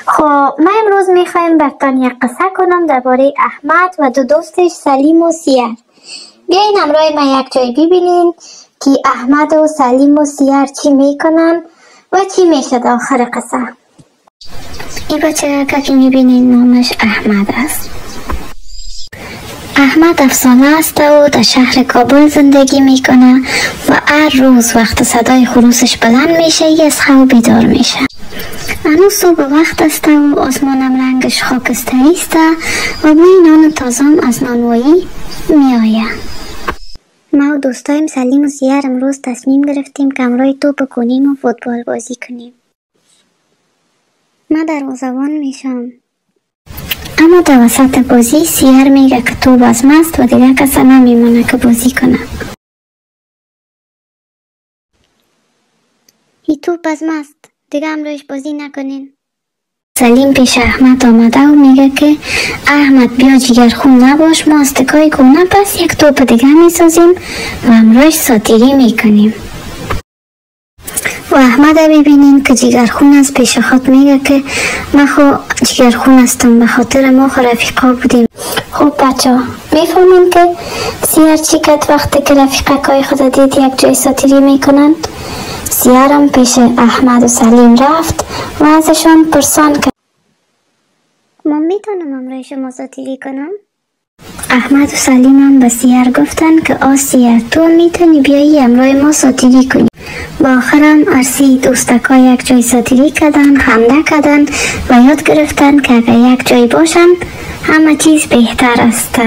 خب ما امروز میخوایم براتون یک قصه کنم درباره احمد و دو دوستش سلیم و سیر. بیاین همراه ما یک جای ببینین که احمد و سلیم و سیر چی میکنن و چی میشه در آخر قصه. این بچه که میبینین نامش احمد است. احمد افسانه است و در شهر کابل زندگی میکنه و هر روز وقت صدای خروسش بلند میشه از خواب بیدار میشه. هنوز صبح وقت است و آسمانم رنگش خاکستری است و بوی نان تازم از نانوایی میآید. ما و دوستایم سلیم و سیر امروز تصمیم گرفتیم که همراه توپ کنیم و فوتبال بازی کنیم. من دروازه‌بان میشم، اما در وسط بازی سیر میگه که توپ از ماست و دیگه کسی نمیمونه که بازی کنه. این توپ از ماست، دیگه همراهش بازی نکنین. سلیم پیش احمد آمده و میگه که احمد بیا جگرخون نباش، ما استکای کنه پس یک توپ دیگه میسازیم و همراهش ساتیری میکنیم. و احمد ببینین که جگرخون از پیش خود میگه که من خو جگرخون هستم، به خاطر ما خو رفیقا بودیم. خب بچه ها میفهمین که سیر چی کرد وقتی که رفیقای خود دید یک جای ساتیری میکنن؟ سیرم پیش احمد و سلیم رفت و ازشان پرسان کرد من میتونم همراه شما ساتیری کنم؟ احمد و سلیم هم به سیر گفتن که سیر تو میتونی بیایی همراه ما ساتیری کنی. با آخرم ارسی دوستکا یک جای ساتیری کردن، خنده کردن و یاد گرفتن که اگر یک جای باشن همه چیز بهتر است.